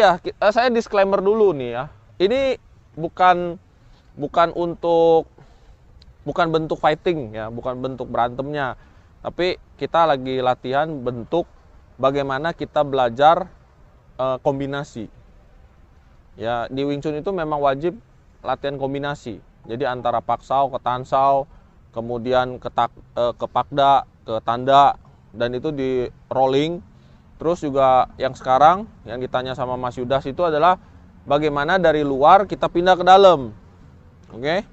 Iya, saya disclaimer dulu nih ya. Ini bukan bentuk fighting ya, bukan bentuk berantemnya. Tapi kita lagi latihan bentuk bagaimana kita belajar kombinasi. Ya, di Wing Chun itu memang wajib latihan kombinasi. Jadi antara paksau ke tansau, kemudian ke pakda, ke tanda, dan itu di rolling. Terus juga yang sekarang yang ditanya sama Mas Yudas itu adalah bagaimana dari luar kita pindah ke dalam. Oke?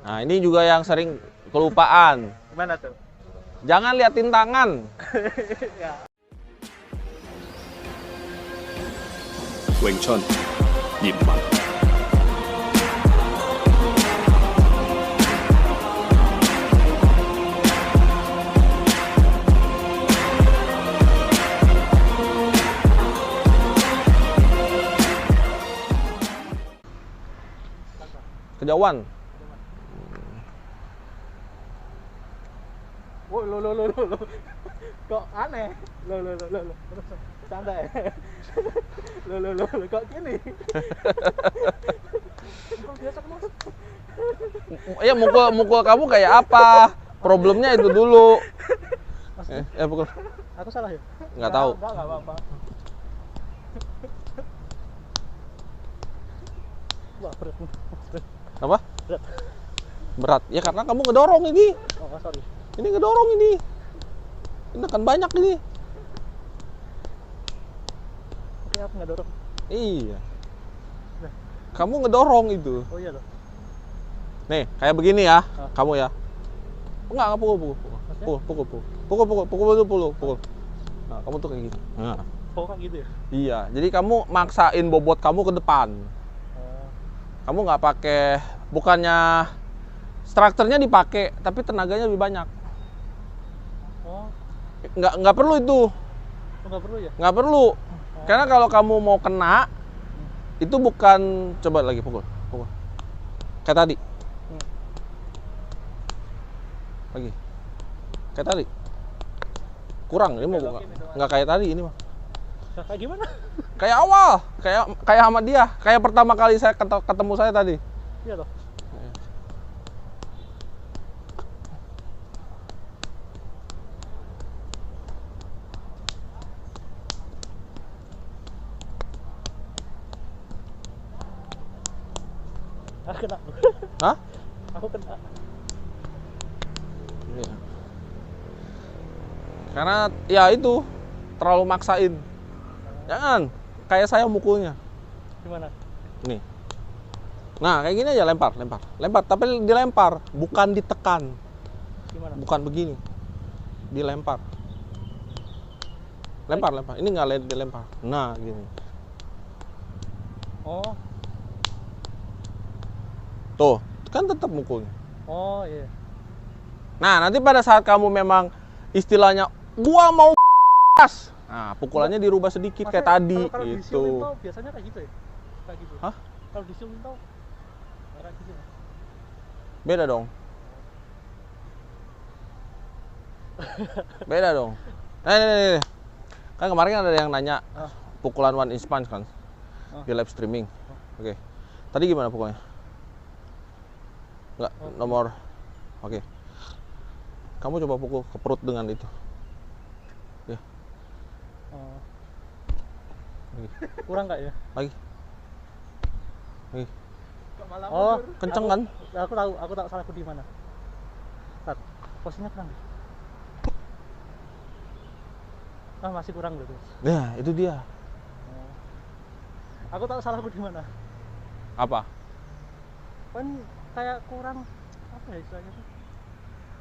Nah, ini juga yang sering kelupaan. Gimana tuh? Jangan liatin tangan. Wing Chun, nhịp mạnh. Kejauhan. Woi, lo. Kok aneh? Lo. Santai. Lo. Kok gini? Biasa kan? Ya mukul kamu kayak apa? Problemnya itu dulu. Pukul. Aku salah ya? Nggak tahu. Enggak apa-apa. Wah, berat. Apa? Berat. Berat. Ya karena kamu ngedorong ini. Oh, sorry. Ini ngedorong ini. Ini kan banyak ini. Oke, aku nggak dorong. Iya. Nah. Kamu ngedorong itu. Oh iya loh. Nih, kayak begini ya. Ah. Kamu ya. Enggak pukul. Pukul. Nah, kamu tuh kayak gitu. Nah. Oh, kan gitu ya? Iya, jadi kamu maksain bobot kamu ke depan. Oh. Kamu nggak pakai, bukannya strukturnya dipakai, tapi tenaganya lebih banyak. Oh, Nggak perlu itu. nggak perlu ya? Nggak perlu. Karena kalau kamu mau kena, itu bukan, coba lagi pukul. Kayak tadi. Lagi. Kayak tadi. Kurang, ini mau nggak kayak tadi ini mah. Nah, kayak gimana? Kayak awal, kayak sama dia, kayak pertama kali saya ketemu saya tadi. Iya loh. Aku kena. Hah? Aku kena. Iya. Karena ya itu terlalu maksain. Jangan kayak saya mukulnya. Gimana? Nih. Nah, kayak gini aja lempar. Tapi dilempar, bukan ditekan. Gimana? Bukan begini. Dilempar. Lempar. Ini nggak dilempar. Nah, gini. Oh. Tuh, kan tetap mukulnya. Oh, iya. Nah, nanti pada saat kamu memang istilahnya gua mau pas. Nah, pukulannya dirubah sedikit kayak tadi kalau gitu. Di Siulintau biasanya kayak gitu ya? Kayak gitu. Hah? Kalau di Siulintau kayak gitu. Beda dong. Beda dong. Nih. Kan kemarin ada yang nanya pukulan one inch punch kan di live streaming. Oke. Tadi gimana pukulnya? Enggak, nomor. Oke. Kamu coba pukul ke perut dengan itu. Ya. Oh. Lagi. Kurang nggak ya? Lagi. Oh, Kenceng kan? Aku tahu salahku di mana. Tat, posisinya kurang. Masih kurang berarti. Nah, itu dia. Aku tahu salahku di mana. Apa? Kan kayak kurang apa ya istilahnya tuh?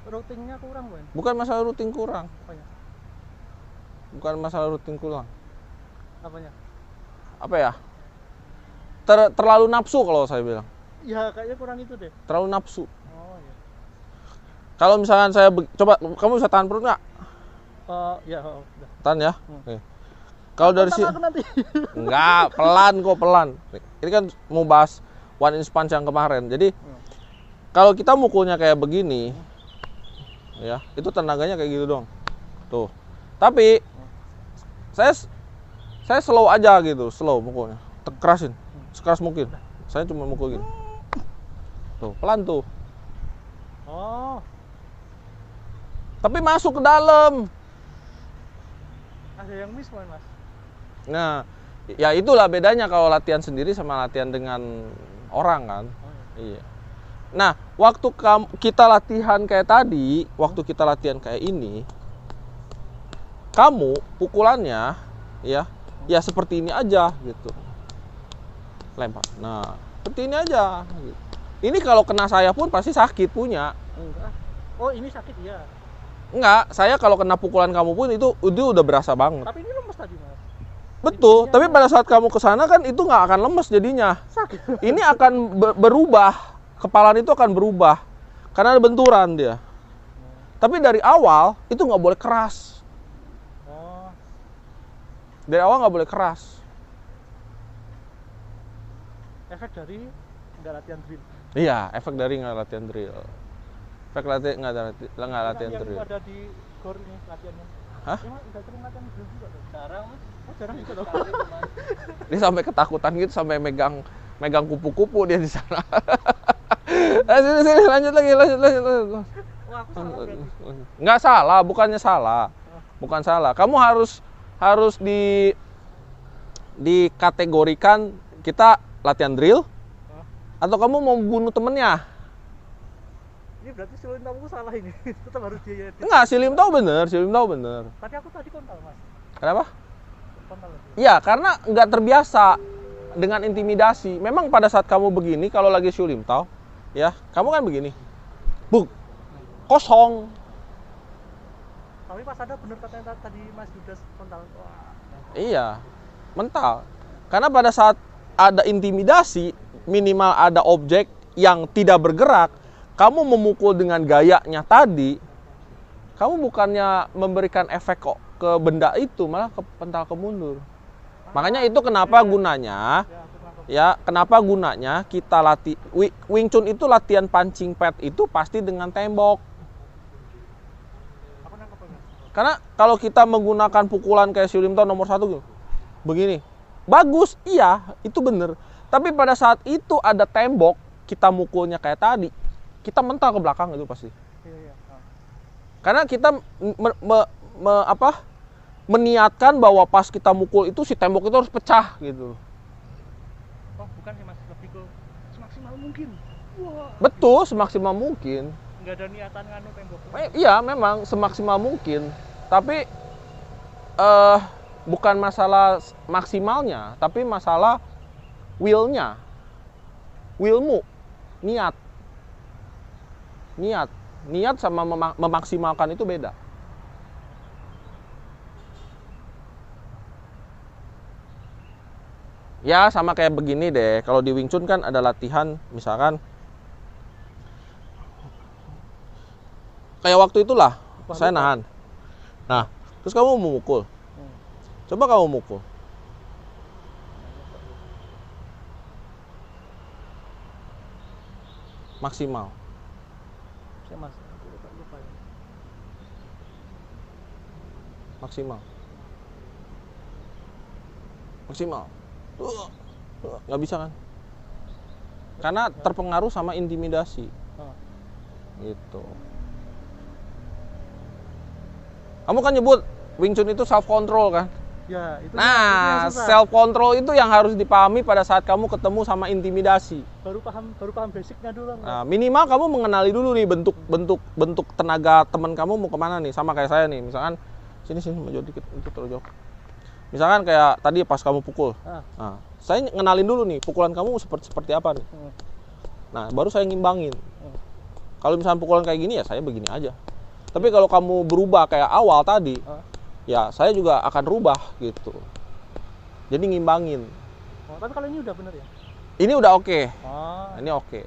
Routingnya kurang, kan? Bukan masalah rutin kurang. Apanya? Bukan masalah rutin kurang. Apanya? Apa ya? Terlalu nafsu kalau saya bilang. Ya kayaknya kurang itu deh. Terlalu nafsu. Oh iya. Kalau misalkan coba kamu bisa tahan perut nggak? Ya, udah. Tahan ya. Oke. Kalau dari Tonton aku nanti. enggak, pelan kok, pelan. Ini kan mau bahas one inch punch yang kemarin. Jadi kalau kita mukulnya kayak begini, ya, itu tenaganya kayak gitu dong. Tuh. Tapi saya slow aja gitu, slow mukulnya. Kerasin, sekeras mungkin. Saya cuma mukul gini. Tuh, pelan tuh. Oh, Tapi masuk ke dalam. ada yang miss Mas. Nah, ya itulah bedanya kalau latihan sendiri sama latihan dengan orang kan. Iya. Nah, waktu kita latihan kayak tadi, waktu kita latihan kayak ini, kamu pukulannya ya seperti ini aja gitu. Lempar. Nah, seperti ini aja gitu. Ini kalau kena saya pun pasti sakit punya. Enggak. Oh, ini sakit ya. Enggak, saya kalau kena pukulan kamu pun itu udah berasa banget. Tapi ini lemes tadi, Mas. Betul, tapi pada saat kamu ke sana kan itu nggak akan lemes jadinya. Sakit. Ini akan berubah, kepalan itu akan berubah karena ada benturan dia. Tapi dari awal itu nggak boleh keras. Oh, Dari awal nggak boleh keras. efek dari nggak latihan drill. Iya, efek dari nggak latihan drill. Efek nggak latihan Yang drill. ada di gor ini latihannya. Hah? Emang udah sering latihan drill juga tuh? Jarang, Mas. Oh, jarang juga loh. Dia sampai ketakutan gitu, sampai megang kupu-kupu dia di sana. Sini, lanjut lagi. Wah, aku salah berarti. Nggak salah, bukannya salah. Bukan salah. Kamu harus dikategorikan kita latihan drill atau kamu mau bunuh temennya. Ini berarti siluin tamuku salah ini. Tetap harus dia. Enggak, si Lim tahu bener. Tapi aku tadi kontal, Mas. Kenapa? Kontal lagi. Iya, karena nggak terbiasa dengan intimidasi. Memang pada saat kamu begini, kalau lagi Syulim tahu, ya, kamu kan begini. Buk, kosong. Tapi pas ada bener katanya tadi Mas Yudas kontal. Wah. Iya, mental. Karena pada saat ada intimidasi, minimal ada objek yang tidak bergerak, kamu memukul dengan gayanya tadi, kamu bukannya memberikan efek kok ke benda itu, malah ke pental ke mundur. Makanya itu kenapa gunanya, kenapa gunanya kita latih Wing Chun itu latihan punching pad itu pasti dengan tembok. Aku nangkep, Mas. Karena kalau kita menggunakan pukulan kayak Syulim Tao nomor 1 gitu, begini, bagus, iya, itu bener. Tapi pada saat itu ada tembok, kita mukulnya kayak tadi, kita mental ke belakang itu pasti. Iya. Karena kita meniatkan bahwa pas kita mukul itu si tembok itu harus pecah gitu. Oh, bukan sih, Mas, lebih ke semaksimal mungkin. Wah. Betul, semaksimal mungkin. Nggak ada niatan nganu tembok. Iya, memang semaksimal mungkin. Tapi bukan masalah maksimalnya, tapi masalah willnya, willmu, niat sama memaksimalkan itu beda. Ya sama kayak begini deh, kalau di Wing Chun kan ada latihan, misalkan kayak waktu itulah saya nahan. Nah, terus kamu mau mukul. Coba kamu mukul. Maksimal. Saya, Mas, aku lupa ya. Maksimal. Nggak bisa kan? Karena terpengaruh sama intimidasi. Gitu. Kamu kan nyebut Wing Chun itu self control kan? Ya, itu. Nah, itu self control itu yang harus dipahami pada saat kamu ketemu sama intimidasi. baru paham basicnya dulu. Nah, minimal kamu mengenali dulu nih bentuk tenaga teman kamu mau kemana nih, sama kayak saya nih. Misalkan sini maju dikit, terus jauh. Misalkan kayak tadi pas kamu pukul. Nah, saya ngenalin dulu nih pukulan kamu seperti apa nih. Nah, baru saya ngimbangin. Kalau misalnya pukulan kayak gini ya saya begini aja. Tapi kalau kamu berubah kayak awal tadi, ya saya juga akan rubah gitu. Jadi ngimbangin. Oh, tapi kalau ini udah bener ya? Ini udah oke. Oh. Ini oke.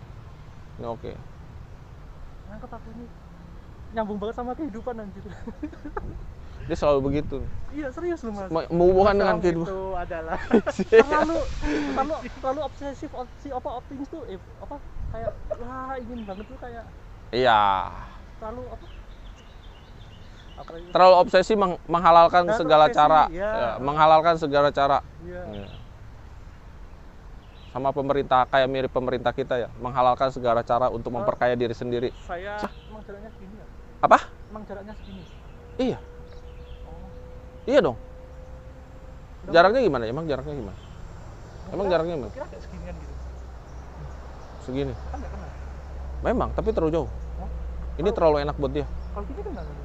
Nangkep aku ini. nyambung banget sama kehidupan anjir. Dia selalu begitu. Iya serius lu mas. Menghubungkan dengan Seorang kehidupan. itu adalah terlalu obsesif optimis tuh apa kayak wah ingin banget tuh kayak Iya. terlalu apa itu? Terlalu obsesi menghalalkan Nah, segala obsesi, cara. ya. Ya, menghalalkan segala cara. Iya. Ya. Sama pemerintah, kayak mirip pemerintah kita ya, menghalalkan segala cara untuk memperkaya diri sendiri. Saya emang jaraknya segini ya? Apa? Emang jaraknya segini? Iya. Oh. Iya dong. Udah. Jaraknya gimana? Emang jaraknya gimana? Emang jaraknya gimana? Kira kayak seginian gitu. Segini. Kan nggak kena. Memang, tapi terlalu jauh. Oh. Ini terlalu enak buat dia. Kalau gini kena gitu.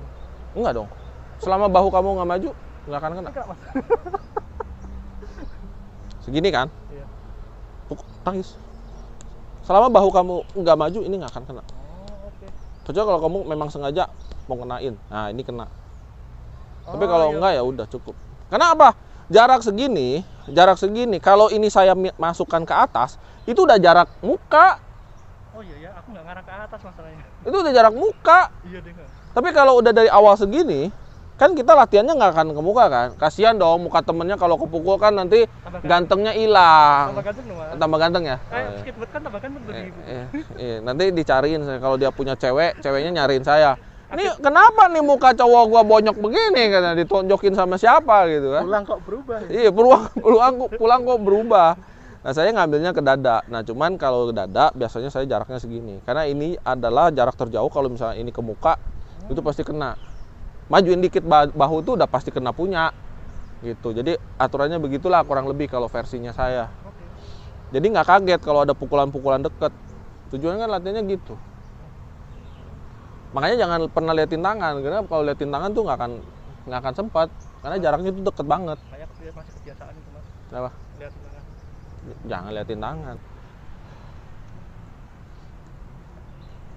Enggak dong. Selama bahu kamu nggak maju, nggak akan kena. Kena mas. Segini kan? Iya. Tangis. Selama bahu kamu nggak maju, ini nggak akan kena. Oh oke. Kecuali kalau kamu memang sengaja mau kenain. Nah, ini kena. Tapi Oh, kalau iya. enggak ya udah cukup. Karena apa? Jarak segini, kalau ini saya masukkan ke atas, itu udah jarak muka. Oh iya ya, aku nggak ngarah ke atas masalahnya. Itu udah jarak muka. Iya deh nggak. Tapi kalau udah dari awal segini, kan kita latihannya nggak akan ke muka kan? Kasihan dong muka temennya kalau kepukul kan nanti gantengnya hilang. Tambah ganteng dong mas. Tambah ganteng ya? Kayak Oh, iya. skateboard kan tambah ganteng tuh di Iya, nanti dicariin saya kalau dia punya cewek, ceweknya nyariin saya. Ini kenapa nih muka cowok gua bonyok begini karena ditonjokin sama siapa gitu kan? pulang kok berubah. Ya? Iya, pulang kok berubah. Nah, saya ngambilnya ke dada. Nah, cuman kalau ke dada biasanya saya jaraknya segini. Karena ini adalah jarak terjauh kalau misalnya ini ke muka itu pasti kena. Majuin dikit bahu itu udah pasti kena punya. Gitu. Jadi aturannya begitulah kurang lebih kalau versinya saya. Oke. Jadi nggak kaget kalau ada pukulan-pukulan deket. Tujuannya kan latihannya gitu. Makanya jangan pernah liatin tangan, karena kalau liatin tangan tuh nggak akan sempat, karena jaraknya tuh deket banget. Kayak masih kebiasaan itu mas. Kenapa? Lihat tangan. Jangan liatin tangan.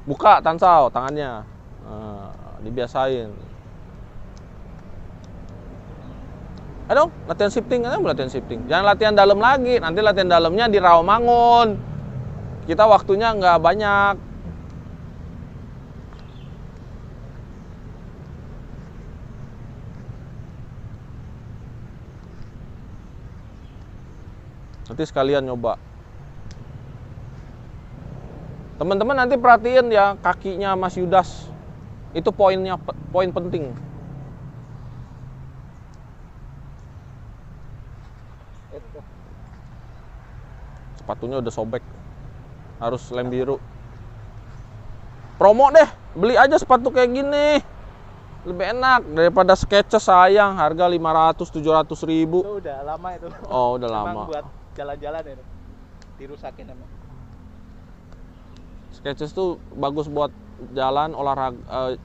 Buka tansau tangannya, dibiasain. Ayo dong, latihan shifting, latihan shifting. Jangan latihan dalam lagi, nanti latihan dalamnya di Rawamangun. Kita waktunya nggak banyak. Nanti sekalian nyoba. Teman-teman nanti perhatiin ya kakinya Mas Yudas. Itu poin penting. Sepatunya udah sobek. Harus lem biru. Promo deh, beli aja sepatu kayak gini. Lebih enak daripada Skechers sayang, harga 500-700 ribu. Itu udah lama itu. Oh, udah Emang lama. buat jalan-jalan itu. Dirusakin emang. Skechers tuh bagus buat jalan olahraga,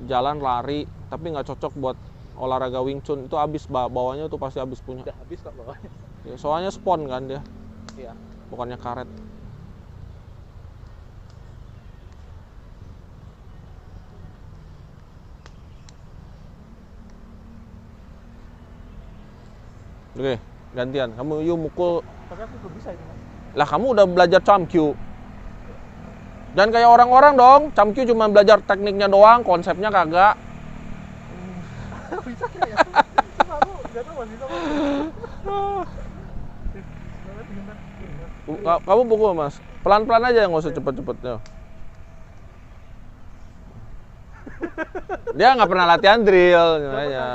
jalan lari, tapi nggak cocok buat olahraga Wing Chun. Itu habis bawahnya tuh pasti habis punya. Udah habis kok bawahnya. Ya, soalnya spon kan dia, Iya. bukannya karet. Oke, gantian. Kamu yuk mukul. Tapi aku belum bisa itu mas. Lah kamu udah belajar Chamkyu. Jangan kayak orang-orang dong. Chamkyu cuma belajar tekniknya doang, konsepnya kagak. Bisa kayak ya? Aku nggak tahu mas bisa mas. Kamu pukul mas. Pelan-pelan aja, nggak usah cepet-cepet. Dia nggak pernah latihan drill, makanya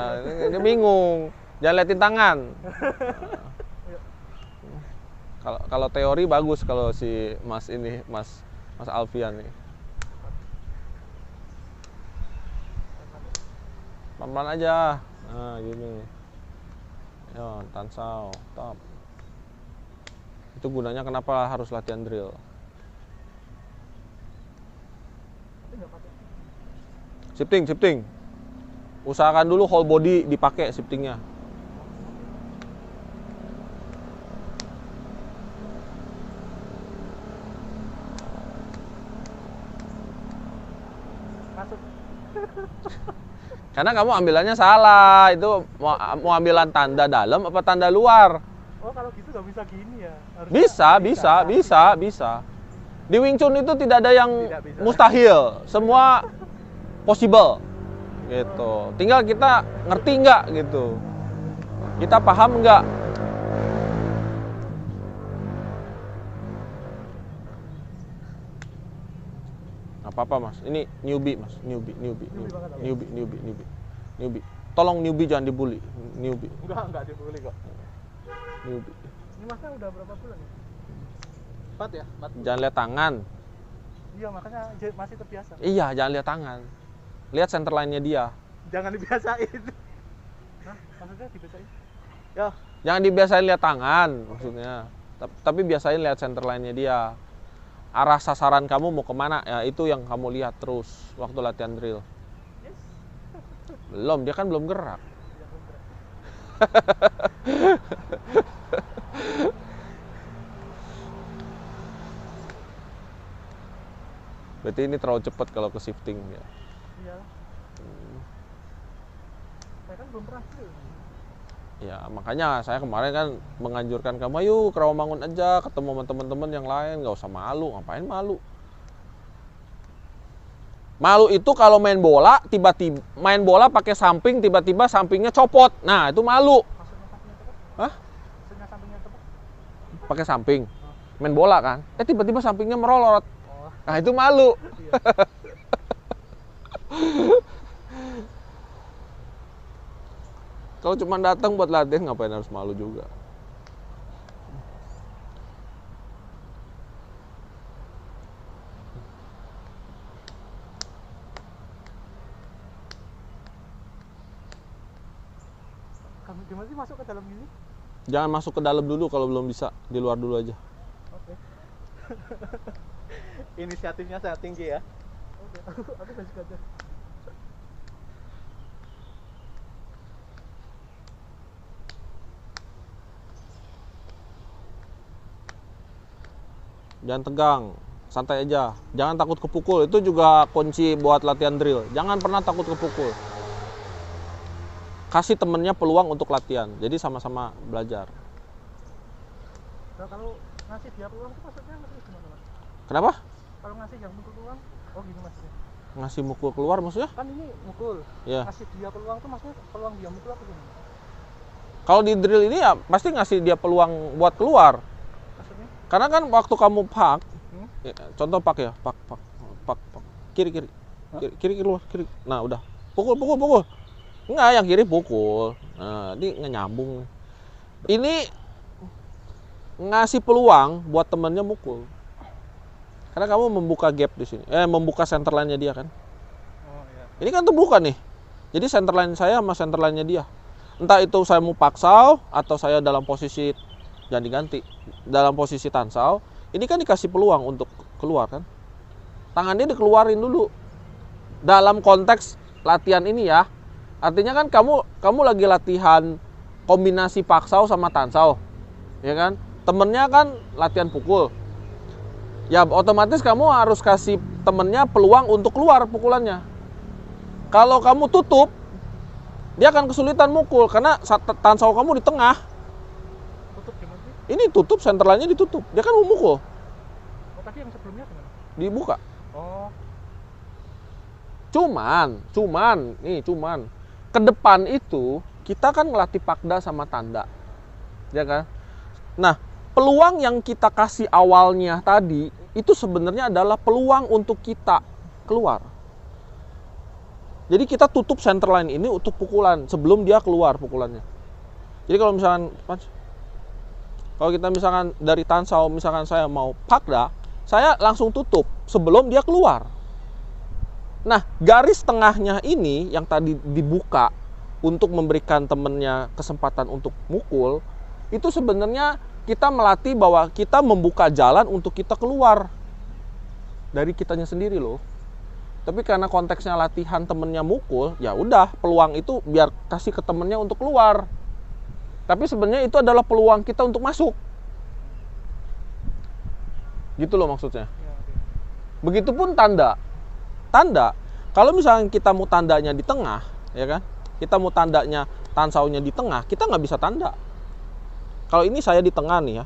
dia bingung. Jangan liatin tangan. Kalau teori bagus kalau si Mas ini, Mas Alfian nih. Pelan-pelan aja. Nah, gini. Yo, tansau, top. Itu gunanya kenapa harus latihan drill. Shifting. Usahakan dulu whole body dipakai shiftingnya. Masuk. Karena kamu ambilannya salah. Itu mau ambilan tanda dalam apa tanda luar? Oh kalau gitu nggak bisa gini ya? Bisa. Di Wing Chun itu tidak ada yang Tidak bisa. mustahil. Semua possible. gitu. Tinggal kita ngerti nggak gitu, kita paham nggak. Nggak apa-apa mas, ini newbie mas, newbie. Tolong newbie jangan dibully, newbie. Enggak dibully kok. Newbie. Ini masnya udah berapa bulan ya? 4 ya? 4 bulan. Jangan lihat tangan. Iya, makanya masih terbiasa. Iya, jangan lihat tangan. Lihat center line-nya dia. Jangan dibiasain. Hah? Maksudnya dibiasain? Ya. Jangan dibiasain lihat tangan maksudnya. Tapi biasain lihat center line-nya dia. Arah sasaran kamu mau kemana, ya itu yang kamu lihat terus waktu latihan drill. Yes. Belum, dia kan belum gerak. Ya, bener. Berarti ini terlalu cepat kalau ke shifting ya. Iya. Saya kan belum pernah drill. Ya, makanya saya kemarin kan menganjurkan kamu, ayo ke Rawamangun aja, ketemu sama teman-teman yang lain, nggak usah malu. Ngapain malu? Malu itu kalau main bola, tiba-tiba main bola pakai samping, tiba-tiba sampingnya copot. Nah, itu malu. Maksudnya sampingnya tepat? Hah? Maksudnya sampingnya tepat? Pakai samping. Main bola kan? Tiba-tiba sampingnya merolot. Oh, Nah, itu malu. iya. Kalau cuma datang buat latihan, ngapain harus malu juga? Kamu gimana sih masuk ke dalam gini? Jangan masuk ke dalam dulu kalau belum bisa, di luar dulu aja. Oke. Inisiatifnya sangat tinggi ya. Oke, aku basic aja. Jangan tegang, santai aja. Jangan takut kepukul, itu juga kunci buat latihan drill. Jangan pernah takut kepukul. Kasih temennya peluang untuk latihan, jadi sama-sama belajar. Nah, kalau ngasih dia peluang itu maksudnya gimana, Mas? Kenapa? Kalau ngasih yang mukul peluang, oh gini maksudnya. Ngasih mukul keluar maksudnya? Kan ini mukul. Iya. Ngasih dia peluang tuh maksudnya peluang dia mukul apa gimana? Kalau di drill ini ya pasti ngasih dia peluang buat keluar. Maksudnya? Karena kan waktu kamu pak, Hmm? ya, contoh pak ya, pak, kiri, keluar, kiri. Nah udah, pukul. Enggak, yang kiri pukul. Nah, ini nggak nyambung. Ini ngasih peluang buat temennya mukul. Karena kamu membuka gap di sini, membuka center line-nya dia kan. Oh iya. Ini kan terbuka nih. Jadi center line saya sama center line-nya dia. Entah itu saya mau paksau atau saya dalam posisi, jangan diganti, dalam posisi tansau, ini kan dikasih peluang untuk keluar kan. Tangannya dikeluarin dulu. Dalam konteks latihan ini ya. Artinya kan kamu lagi latihan kombinasi paksau sama tansau. Ya kan? Temennya kan latihan pukul. Ya otomatis kamu harus kasih temennya peluang untuk keluar pukulannya. Kalau kamu tutup, dia akan kesulitan mukul karena tansau kamu di tengah. Tutup gimana sih? Ini tutup, center line-nya ditutup. Dia kan mau mukul. Oh tadi yang sebelumnya gimana? Dibuka. Oh. Cuman ke depan itu kita kan ngelatih pakda sama tanda. Ya kan? Nah, peluang yang kita kasih awalnya tadi itu sebenarnya adalah peluang untuk kita keluar. Jadi kita tutup center line ini untuk pukulan sebelum dia keluar pukulannya. Jadi kalau kita misalkan dari tansau, misalkan saya mau pakda, saya langsung tutup sebelum dia keluar. Nah, garis tengahnya ini yang tadi dibuka untuk memberikan temennya kesempatan untuk mukul, itu sebenarnya kita melatih bahwa kita membuka jalan untuk kita keluar dari kitanya sendiri loh. Tapi karena konteksnya latihan temennya mukul, ya udah peluang itu biar kasih ke temennya untuk keluar. Tapi sebenarnya itu adalah peluang kita untuk masuk. Gitu loh maksudnya. Ya, oke. Begitupun tanda. Tanda, kalau misalnya kita mau tandanya di tengah, ya kan? Kita mau tandanya tansaunya di tengah, kita nggak bisa tanda. Kalau ini saya di tengah nih ya.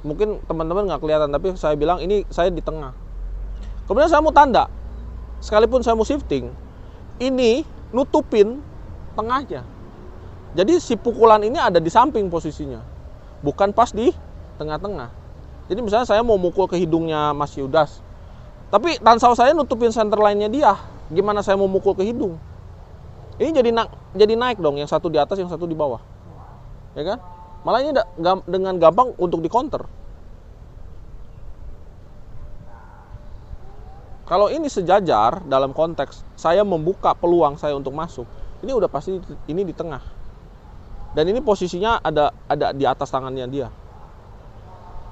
Mungkin teman-teman nggak kelihatan, tapi saya bilang ini saya di tengah. Kemudian saya mau tanda. Sekalipun saya mau shifting, ini nutupin tengahnya. Jadi si pukulan ini ada di samping posisinya, bukan pas di tengah-tengah. Jadi misalnya saya mau mukul ke hidungnya Mas Yudas, tapi tansau saya nutupin center line-nya dia. Gimana saya mau mukul ke hidung? Ini jadi naik dong, yang satu di atas, yang satu di bawah. Ya kan? Malah ini dengan gampang untuk di-counter. Kalau ini sejajar dalam konteks saya membuka peluang saya untuk masuk, ini udah pasti ini di tengah. Dan ini posisinya ada di atas tangannya dia.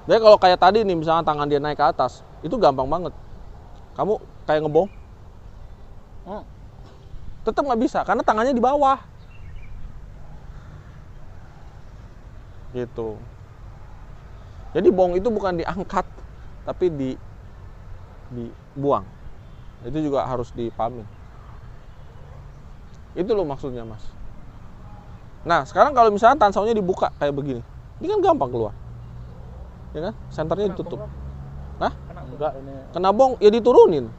Jadi kalau kayak tadi nih, misalnya tangan dia naik ke atas, itu gampang banget. Kamu kayak ngebong, tetap nggak bisa karena tangannya di bawah. Gitu. Jadi bong itu bukan diangkat, tapi dibuang. Itu juga harus dipahami. Itu loh maksudnya, Mas. Nah, sekarang kalau misalnya tansaunya dibuka kayak begini, ini kan gampang keluar. Ya kan? Senternya ditutup. Hah? Enggak ini. Kena bong, ya diturunin.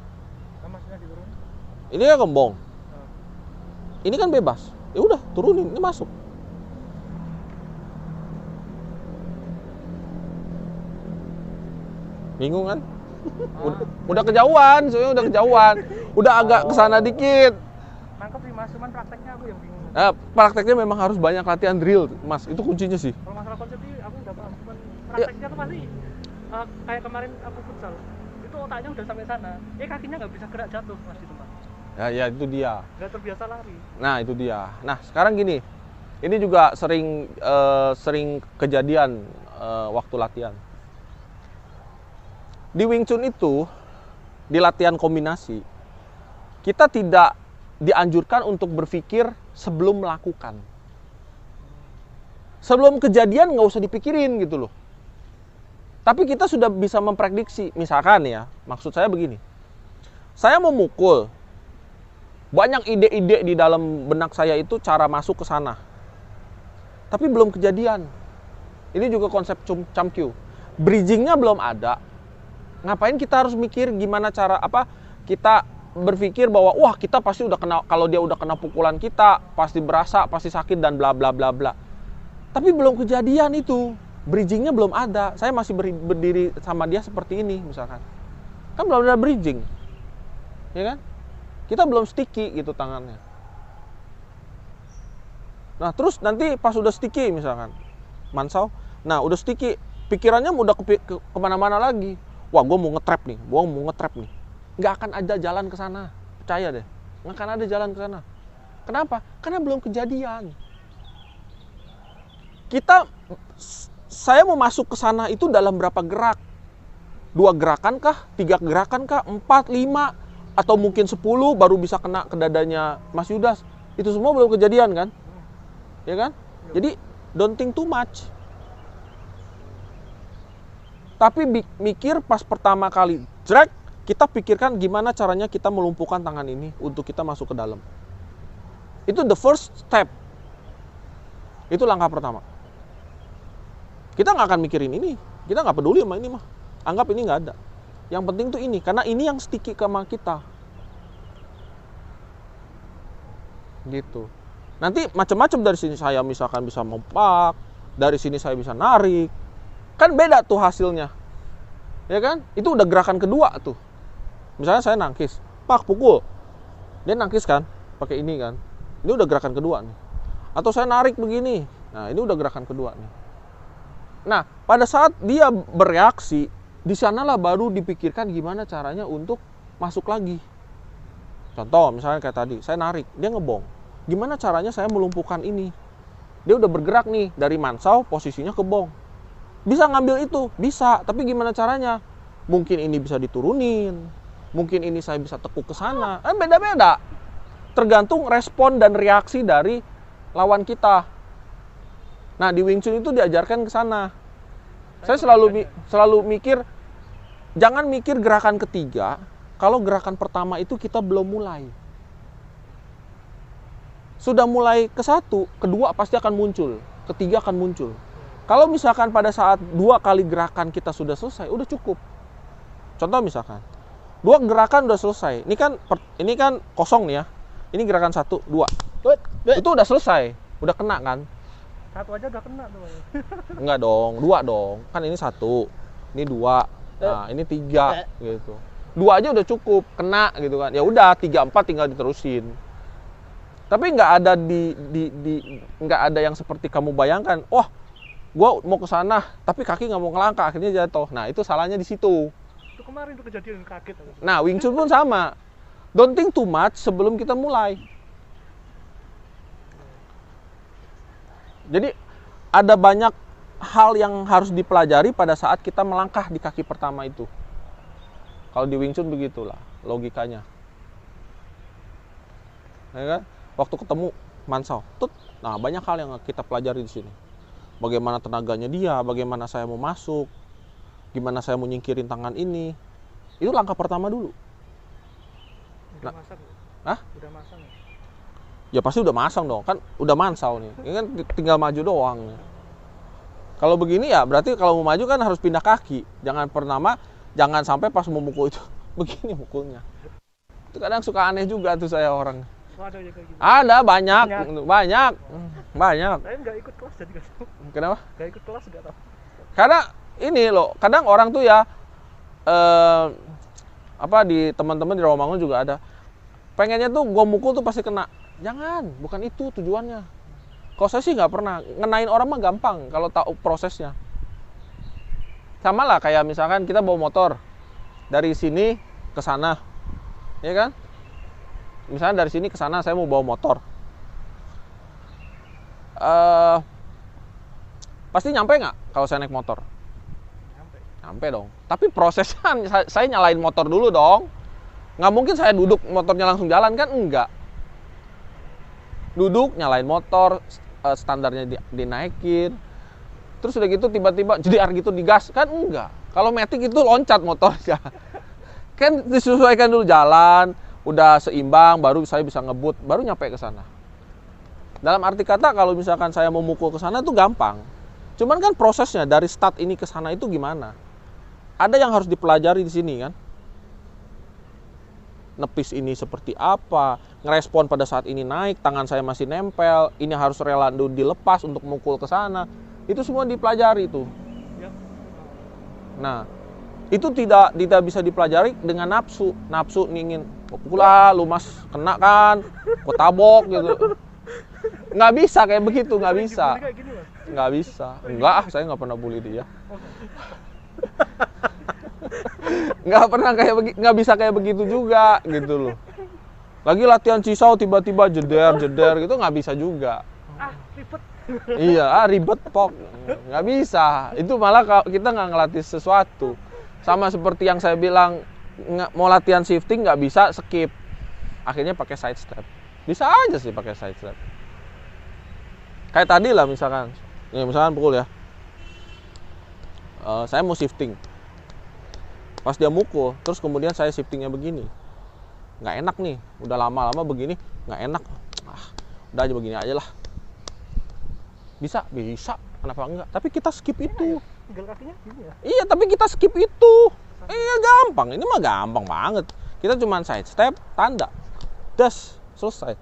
Maksudnya diturunin. Ini kan kembong. Ini kan bebas. Ya udah, turunin, ini masuk. Bingung kan? Udah kejauhan, soalnya udah kejauhan. Udah agak kesana dikit. Nangkep sih Mas, cuman prakteknya aku yang bingung. Nah, prakteknya memang harus banyak latihan drill, Mas. Itu kuncinya sih. Kalau masalah konsep sih aku udah paham, cuman prakteknya tuh pasti kayak kemarin aku futsal. Itu otaknya udah sampai sana. Kakinya nggak bisa gerak jatuh Mas di tempat. Ya itu dia. Nggak terbiasa lari. Nah, itu dia. Nah, sekarang gini. Ini juga sering kejadian waktu latihan. Di Wing Chun itu, di latihan kombinasi, kita tidak dianjurkan untuk berpikir sebelum melakukan. Sebelum kejadian nggak usah dipikirin gitu loh. Tapi kita sudah bisa memprediksi. Misalkan ya, maksud saya begini. Saya mau mukul. Banyak ide-ide di dalam benak saya itu cara masuk ke sana. Tapi belum kejadian. Ini juga konsep Chamkyu. Bridgingnya belum ada. Ngapain kita harus mikir gimana cara kita berpikir bahwa wah kita pasti udah kena, kalau dia udah kena pukulan kita pasti berasa, pasti sakit dan bla bla bla bla. Tapi belum kejadian itu. Bridgingnya belum ada. Saya masih berdiri sama dia seperti ini misalkan. Kan belum ada bridging. Ya kan? Kita belum sticky gitu tangannya. Nah, terus nanti pas udah sticky misalkan Mansau, nah udah sticky, pikirannya udah kemana-mana lagi. Wah, gue mau nge-trap nih, nggak akan ada jalan ke sana, percaya deh, nggak akan ada jalan ke sana. Kenapa? Karena belum kejadian. Saya mau masuk ke sana itu dalam berapa gerak? 2 gerakan kah? 3 gerakan kah? 4, 5, atau mungkin 10 baru bisa kena ke dadanya Mas Yudas. Itu semua belum kejadian kan? Ya kan? Jadi don't think too much. Tapi mikir pas pertama kali drag, kita pikirkan gimana caranya kita melumpuhkan tangan ini untuk kita masuk ke dalam. Itu the first step. Itu langkah pertama. Kita nggak akan mikirin ini. Kita nggak peduli sama ini mah. Anggap ini nggak ada. Yang penting tuh ini, karena ini yang sticky sama kita. Gitu. Nanti macam-macam dari sini saya misalkan bisa mempak, dari sini saya bisa narik. Kan beda tuh hasilnya. Ya kan? Itu udah gerakan kedua tuh. Misalnya saya nangkis, pak pukul. Dia nangkis kan, pakai ini kan. Ini udah gerakan kedua nih. Atau saya narik begini. Nah, ini udah gerakan kedua nih. Nah, pada saat dia bereaksi, di sanalah baru dipikirkan gimana caranya untuk masuk lagi. Contoh, misalnya kayak tadi, saya narik, dia ngebong. Gimana caranya saya melumpuhkan ini? Dia udah bergerak nih, dari Mansau, posisinya ke bong. Bisa ngambil itu? Bisa, tapi gimana caranya? Mungkin ini bisa diturunin, mungkin ini saya bisa tekuk ke sana. Beda-beda. Tergantung respon dan reaksi dari lawan kita. Nah, di Wing Chun itu diajarkan ke sana. Saya selalu mikir, jangan mikir gerakan ketiga, kalau gerakan pertama itu kita belum mulai. Sudah mulai ke 1, kedua pasti akan muncul, ketiga akan muncul. Kalau misalkan pada saat 2 kali gerakan kita sudah selesai, udah cukup. Contoh misalkan, 2 gerakan udah selesai. Ini kan kosong nih ya. Ini gerakan 1, 2. Itu udah selesai, udah kena kan? Satu aja udah kena tuh. Enggak dong, 2 dong. Kan ini 1, ini 2. Nah, ini 3 gitu. 2 aja udah cukup, kena gitu kan. Ya udah 3, 4 tinggal diterusin. Tapi nggak ada nggak ada yang seperti kamu bayangkan. Oh, gua mau ke sana, tapi kaki nggak mau ngelangkah, akhirnya jatuh. Nah, itu salahnya di situ. Itu kemarin tuh kejadian kaget aku. Nah, Wing Chun pun sama. Don't think too much sebelum kita mulai. Jadi ada banyak hal yang harus dipelajari pada saat kita melangkah di kaki pertama itu. Kalau di Wing Chun begitulah logikanya. Ya kan? Waktu ketemu Mansao, nah banyak hal yang kita pelajari di sini. Bagaimana tenaganya dia, bagaimana saya mau masuk, gimana saya mau nyingkirin tangan ini. Itu langkah pertama dulu. Udah masang. Hah? Udah masang. Ya pasti udah masang dong, kan udah Mansao nih. Ini kan tinggal maju doang. Kalau begini ya berarti kalau mau maju kan harus pindah kaki. Jangan sampai pas mau mukul itu begini mukulnya. Itu kadang suka aneh juga tuh saya orang. Ada ya kayak gitu. Ada banyak. Saya nggak ikut kelas jadi nggak tahu. Kenapa? Nggak ikut kelas nggak tahu. Karena ini loh, kadang orang tuh ya di teman-teman di Rawamangun juga ada. Pengennya tuh gua mukul tuh pasti kena. Jangan, bukan itu tujuannya. Kalau saya sih nggak pernah. Ngenain orang mah gampang kalau tahu prosesnya. Sama lah kayak misalkan kita bawa motor dari sini ke sana, ya kan? Misalnya dari sini ke sana saya mau bawa motor. Pasti nyampe nggak kalau saya naik motor? Nyampe dong. Tapi prosesnya saya nyalain motor dulu dong. Nggak mungkin saya duduk motornya langsung jalan kan? Enggak. Duduk, nyalain motor, standarnya dinaikin. Terus udah gitu tiba-tiba jedar gitu digas. Kan enggak. Kalau matic itu loncat motornya. Kan disesuaikan dulu jalan, udah seimbang, baru saya bisa ngebut, baru nyampe ke sana. Dalam arti kata kalau misalkan saya mau mukul ke sana itu gampang. Cuman kan prosesnya dari start ini ke sana itu gimana? Ada yang harus dipelajari di sini kan? Nepis ini seperti apa, ngerespon pada saat ini naik, tangan saya masih nempel, ini harus rela dulu dilepas untuk mukul ke sana. Itu semua dipelajari itu. Nah, itu tidak bisa dipelajari dengan nafsu. Nafsu ingin pukul lah, lu mas kena kan, gua tabok gitu. Nggak bisa kayak begitu, nggak bisa. Nggak bisa. Enggak, saya nggak pernah bully dia. Nggak pernah nggak bisa kayak begitu juga gitu loh. Lagi latihan cisau tiba-tiba jeder gitu nggak bisa juga. Ribet. Iya, ribet pok. Nggak bisa. Itu malah kita nggak ngelatih sesuatu. Sama seperti yang saya bilang, mau latihan shifting nggak bisa skip. Akhirnya pakai side step. Bisa aja sih pakai side step. Kayak tadi lah misalkan pukul ya. Saya mau shifting. Pas dia mukul, terus kemudian saya shiftingnya begini. Nggak enak nih, udah lama-lama begini, nggak enak. Udah aja begini aja lah. Bisa, kenapa enggak? Tapi kita skip itu. Tinggal kakinya gini ya? Iya, tapi kita skip itu. Iya, gampang. Ini mah gampang banget. Kita cuma side step, tanda. Das, selesai.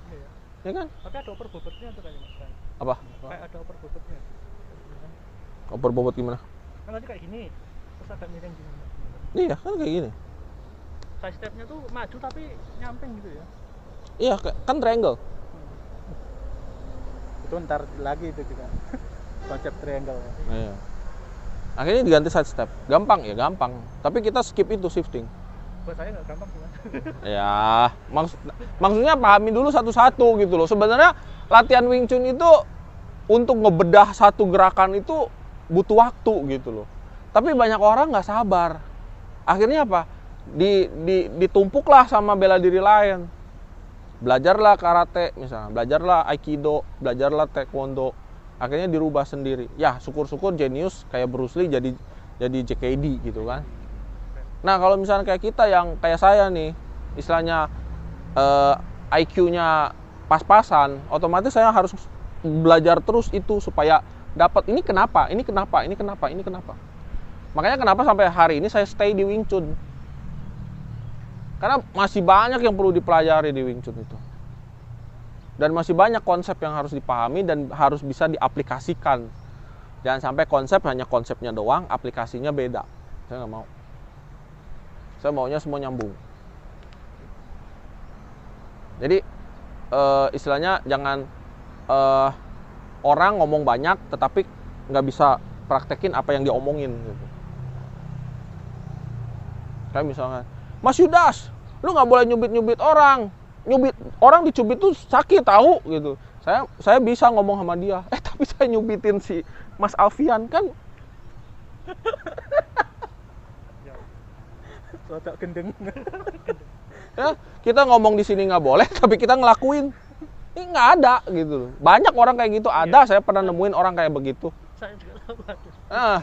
Iya. Ya kan? Tapi ada oper bobotnya tuh kayaknya mas. Apa? Kayak ada oper bobotnya. Oper bobot gimana? Kan nanti kayak gini, terus agak miring gini. Iya, kan kayak gini. Side stepnya tuh maju tapi nyamping gitu ya? Iya, kan triangle. Itu ntar lagi itu juga konsep triangle. Iya. Akhirnya diganti side step. Gampang ya, gampang. Tapi kita skip itu shifting. Buat saya nggak gampang sih mas. Ya, maksudnya pahami dulu satu-satu gitu loh. Sebenarnya latihan Wing Chun itu untuk ngebedah satu gerakan itu butuh waktu gitu loh. Tapi banyak orang nggak sabar. Akhirnya apa? Ditumpuklah sama bela diri lain. Belajarlah karate misalnya, belajarlah aikido, belajarlah taekwondo. Akhirnya dirubah sendiri. Ya, syukur-syukur jenius kayak Bruce Lee jadi JKD gitu kan. Nah, kalau misalnya kayak kita yang kayak saya nih, istilahnya IQ-nya pas-pasan, otomatis saya harus belajar terus itu supaya dapat ini kenapa. Makanya kenapa sampai hari ini saya stay di Wing Chun. Karena masih banyak yang perlu dipelajari di Wing Chun itu. Dan masih banyak konsep yang harus dipahami dan harus bisa diaplikasikan. Jangan sampai konsep hanya konsepnya doang, aplikasinya beda. Saya nggak mau. Saya maunya semua nyambung. Jadi istilahnya jangan orang ngomong banyak tetapi nggak bisa praktekin apa yang dia omongin gitu. Kayak misalnya, Mas Yudas, lu nggak boleh nyubit orang. Nyubit orang dicubit tuh sakit tahu gitu. Saya bisa ngomong sama dia. Tapi saya nyubitin si Mas Alfian kan. Rodak gendeng. Ya, kita ngomong di sini nggak boleh, tapi kita ngelakuin. Ini nggak ada gitu. Banyak orang kayak gitu. Ada, saya pernah nemuin orang kayak begitu. Saya juga tahu ada. Nah,